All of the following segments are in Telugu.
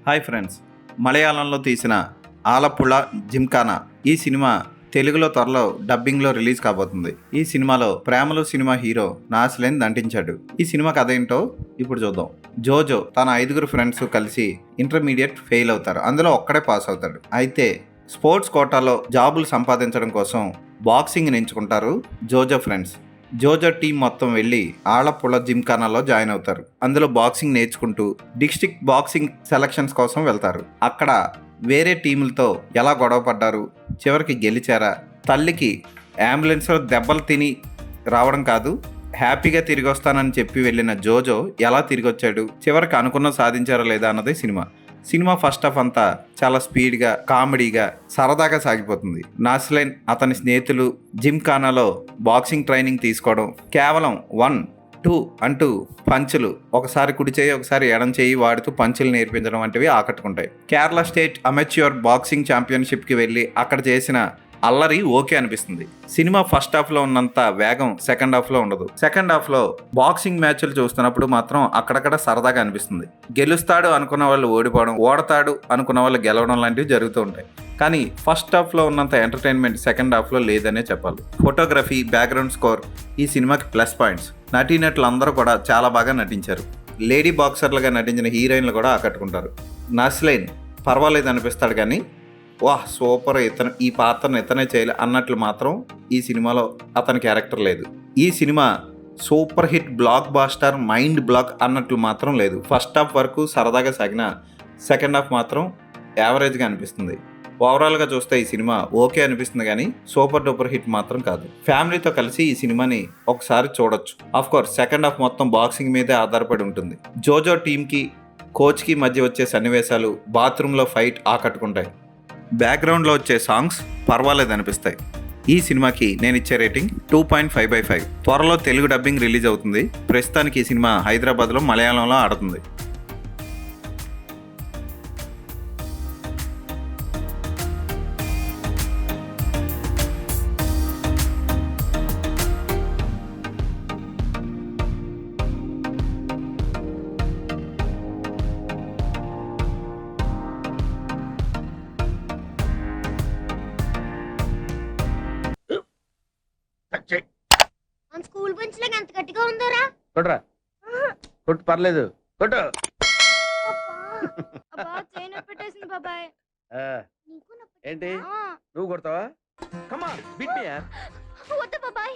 హాయ్ ఫ్రెండ్స్, మలయాళంలో తీసిన ఆలపుళ జిమ్ఖానా ఈ సినిమా తెలుగులో త్వరలో డబ్బింగ్లో రిలీజ్ కాబోతుంది. ఈ సినిమాలో ప్రేమలు సినిమా హీరో నాసిలేన్ దంటించాడు. ఈ సినిమా కథ ఏంటో ఇప్పుడు చూద్దాం. జోజో తన 5 ఫ్రెండ్స్ కలిసి ఇంటర్మీడియట్ ఫెయిల్ అవుతారు. అందులో ఒక్కడే పాస్ అవుతాడు. అయితే స్పోర్ట్స్ కోటాలో జాబులు సంపాదించడం కోసం బాక్సింగ్ ఎంచుకుంటారు జోజో ఫ్రెండ్స్. జోజో టీం మొత్తం వెళ్ళి ఆలపుళ జిమ్ఖానాలో జాయిన్ అవుతారు. అందులో బాక్సింగ్ నేర్చుకుంటూ డిస్ట్రిక్ట్ బాక్సింగ్ సెలక్షన్స్ కోసం వెళ్తారు. అక్కడ వేరే టీములతో ఎలా గొడవ పడ్డారు, చివరికి గెలిచారా, తల్లికి అంబులెన్స్లో దెబ్బలు తిని రావడం కాదు, హ్యాపీగా తిరిగి వస్తానని చెప్పి వెళ్ళిన జోజో ఎలా తిరిగి వచ్చాడు, చివరికి అనుకున్న సాధించారా లేదా అన్నది సినిమా ఫస్ట్ హాఫ్ అంతా చాలా స్పీడ్గా, కామెడీగా, సరదాగా సాగిపోతుంది. నాసిలేన్ అతని స్నేహితులు జిమ్ఖానాలో బాక్సింగ్ ట్రైనింగ్ తీసుకోవడం, కేవలం 1, 2 అంటూ పంచులు, ఒకసారి కుడి చేయి ఒకసారి ఎడం చేయి వాడుతూ పంచులు నేర్పించడం వంటివి ఆకట్టుకుంటాయి. కేరళ స్టేట్ అమెచ్యూర్ బాక్సింగ్ ఛాంపియన్షిప్కి వెళ్ళి అక్కడ చేసిన అల్లరి ఓకే అనిపిస్తుంది. సినిమా ఫస్ట్ హాఫ్లో ఉన్నంత వేగం సెకండ్ హాఫ్లో ఉండదు. సెకండ్ హాఫ్లో బాక్సింగ్ మ్యాచ్లు చూస్తున్నప్పుడు మాత్రం అక్కడక్కడ సరదాగా అనిపిస్తుంది. గెలుస్తాడు అనుకున్న వాళ్ళు ఓడిపోవడం, ఓడతాడు అనుకున్న వాళ్ళు గెలవడం లాంటివి జరుగుతూ ఉంటాయి. కానీ ఫస్ట్ హాఫ్లో ఉన్నంత ఎంటర్టైన్మెంట్ సెకండ్ హాఫ్లో లేదనే చెప్పాలి. ఫోటోగ్రఫీ, బ్యాక్గ్రౌండ్ స్కోర్ ఈ సినిమాకి ప్లస్ పాయింట్స్. నటీనటులు అందరూ కూడా చాలా బాగా నటించారు. లేడీ బాక్సర్లుగా నటించిన హీరోయిన్లు కూడా ఆకట్టుకుంటారు. నాసిలేన్ పర్వాలేదు అనిపిస్తాడు, కానీ వాహ్ సూపర్, ఈ పాత్రను ఇతనే చేయలే అన్నట్లు మాత్రం ఈ సినిమాలో అతని క్యారెక్టర్ లేదు. ఈ cinema super hit blockbuster mind block అన్నట్లు మాత్రం లేదు. ఫస్ట్ హాఫ్ వరకు సరదాగా సాగిన సెకండ్ హాఫ్ మాత్రం యావరేజ్గా అనిపిస్తుంది. ఓవరాల్గా చూస్తే ఈ సినిమా ఓకే అనిపిస్తుంది, కానీ సూపర్ డూపర్ హిట్ మాత్రం కాదు. ఫ్యామిలీతో కలిసి ఈ సినిమాని ఒకసారి చూడొచ్చు. ఆఫ్ కోర్స్ సెకండ్ హాఫ్ మొత్తం బాక్సింగ్ మీదే ఆధారపడి ఉంటుంది. జోజో టీంకి కోచ్కి మధ్య వచ్చే సన్నివేశాలు, బాత్రూంలో ఫైట్ ఆకట్టుకుంటాయి. బ్యాక్గ్రౌండ్లో వచ్చే సాంగ్స్ పర్వాలేదు అనిపిస్తాయి. ఈ సినిమాకి నేను ఇచ్చే రేటింగ్ 2.5/5. త్వరలో తెలుగు డబ్బింగ్ రిలీజ్ అవుతుంది. ప్రస్తుతానికి ఈ సినిమా హైదరాబాద్లో మలయాళంలో ఆడుతుంది. మన స్కూల్ బెంచ్ లాగా ఎంత గట్టిగా ఉందోరా. కొట్రా, కొట్టు పర్లేదు, కొట్టు. అబ్బా చైన్ పెట్టేసింది బాబాయ్. ఆ, నీకు ఏంటి నువ్వు కొడతావా? కమా బిట్ మీ యార్. వద్దు బాబాయ్.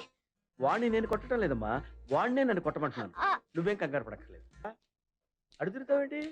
వాణ్ణి నేను కొట్టడం లేదమ్మా, వాణ్ణే నన్ను కొట్టమంటున్నాను. ఆ. నువ్వేం కంగారు పడక్కర్లేదు. అడుగుతావేంటి?